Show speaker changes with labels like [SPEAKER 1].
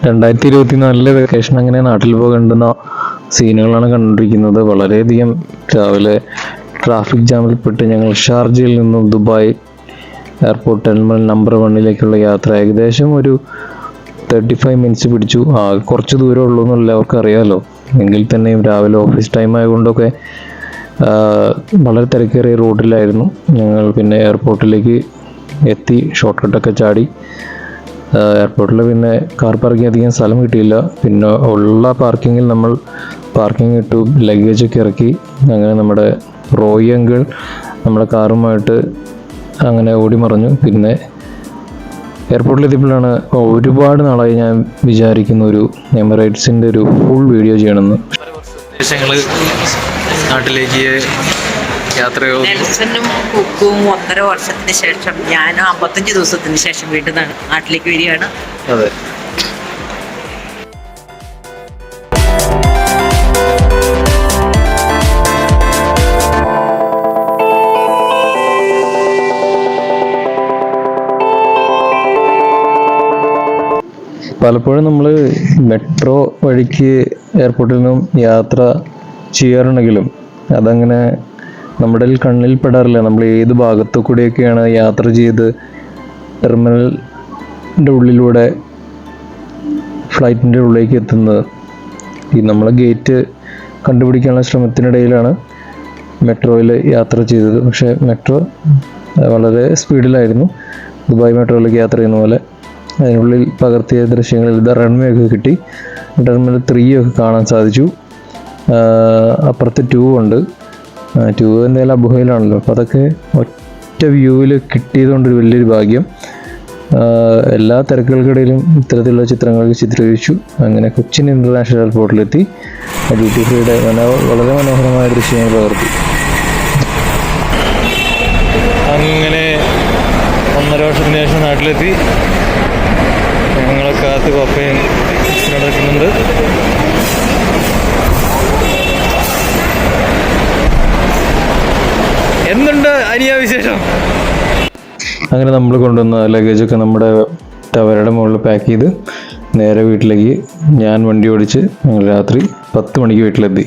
[SPEAKER 1] 2024 vacation അങ്ങനെ നാട്ടിൽ പോകേണ്ടുന്ന സീനുകളാണ് കണ്ടുകൊണ്ടിരിക്കുന്നത്. വളരെയധികം രാവിലെ ട്രാഫിക് ജാമിൽപ്പെട്ട് ഞങ്ങൾ ഷാർജയിൽ നിന്നും ദുബായ് എയർപോർട്ട് ടെർമിനൽ നമ്പർ 1 യാത്ര ഏകദേശം ഒരു 35 മിനിറ്റ്സ് പിടിച്ചു. കുറച്ച് ദൂരം ഉള്ളൂ എന്ന് എല്ലാവർക്കും അറിയാമല്ലോ. എങ്കിൽ തന്നെയും രാവിലെ ഓഫീസ് ടൈം ആയതുകൊണ്ടൊക്കെ വളരെ തിരക്കേറിയ റോഡിലായിരുന്നു ഞങ്ങൾ. പിന്നെ എയർപോർട്ടിലേക്ക് എത്തി, ഷോർട്ട് കട്ടൊക്കെ ചാടി. എയർപോർട്ടിൽ പിന്നെ കാർ പാർക്കിംഗ് അധികം സ്ഥലം കിട്ടിയില്ല. പിന്നെ ഉള്ള പാർക്കിങ്ങിൽ നമ്മൾ പാർക്കിംഗ് ഇട്ടു, ലഗേജൊക്കെ ഇറക്കി. അങ്ങനെ നമ്മുടെ റോയി അങ്കിൾ നമ്മുടെ കാറുമായിട്ട് അങ്ങനെ ഓടി മറഞ്ഞു. പിന്നെ എയർപോർട്ടിലെത്തിയപ്പോഴാണ് ഒരുപാട് നാളായി ഞാൻ വിചാരിക്കുന്ന ഒരു എമിറേറ്റ്സിൻ്റെ ഒരു ഫുൾ വീഡിയോ ചെയ്യണമെന്ന്. നാട്ടിലേക്ക്
[SPEAKER 2] നെൽസനും കുക്കും 1.5 വർഷത്തിന് ശേഷം, ഞാനും 55 ദിവസത്തിന് ശേഷം വീട്ടിൽ നാട്ടിലേക്ക് വരികയാണ്.
[SPEAKER 1] അതെ, പലപ്പോഴും നമ്മൾ മെട്രോ വഴിക്ക് എയർപോർട്ടിൽ നിന്നും യാത്ര ചെയ്യാറുണ്ടെങ്കിലും അതങ്ങനെ നമ്മുടെ കണ്ണിൽ പെടാറില്ല. നമ്മൾ ഏത് ഭാഗത്തു കൂടെയൊക്കെയാണ് യാത്ര ചെയ്ത് ടെർമിനലിൻ്റെ ഉള്ളിലൂടെ ഫ്ലൈറ്റിൻ്റെ ഉള്ളിലേക്ക് എത്തുന്നത്. നമ്മളെ ഗേറ്റ് കണ്ടുപിടിക്കാനുള്ള ശ്രമത്തിനിടയിലാണ് മെട്രോയിൽ യാത്ര ചെയ്തത്. പക്ഷേ മെട്രോ വളരെ സ്പീഡിലായിരുന്നു, ദുബായ് മെട്രോയിലേക്ക് യാത്ര ചെയ്യുന്ന പോലെ. അതിനുള്ളിൽ പകർത്തിയ ദൃശ്യങ്ങളിൽ റൺവേ ഒക്കെ കിട്ടി. ടെർമിനൽ 3 ഒക്കെ കാണാൻ സാധിച്ചു. അപ്പുറത്ത് 2 ഉണ്ട്. 2 എന്തായാലും അബുഹയിലാണല്ലോ, അപ്പോൾ അതൊക്കെ ഒറ്റ വ്യൂവിൽ കിട്ടിയതുകൊണ്ടൊരു വലിയൊരു ഭാഗ്യം. എല്ലാ തിരക്കുകൾക്കിടയിലും ഇത്തരത്തിലുള്ള ചിത്രങ്ങൾ ചിത്രീകരിച്ചു. അങ്ങനെ കൊച്ചിൻ ഇൻ്റർനാഷണൽ എയർപോർട്ടിലെത്തി. ഡ്യൂട്ടി ഫ്രീയുടെ വളരെ മനോഹരമായ ദൃശ്യങ്ങൾ പകർത്തി. അങ്ങനെ 1.5 വർഷത്തിന് ശേഷം നാട്ടിലെത്തി. ഞങ്ങളെ കാത്ത് പപ്പയും നടക്കുന്നുണ്ട്. എന്തുണ്ട് അനിയ വിശേഷം? അങ്ങനെ നമ്മൾ കൊണ്ടുവന്ന ലഗേജൊക്കെ നമ്മുടെ ടവരയുടെ മുകളിൽ പാക്ക് ചെയ്ത് നേരെ വീട്ടിലേക്ക് ഞാൻ വണ്ടി ഓടിച്ച് ഞങ്ങൾ രാത്രി 10 മണിക്ക് വീട്ടിലെത്തി.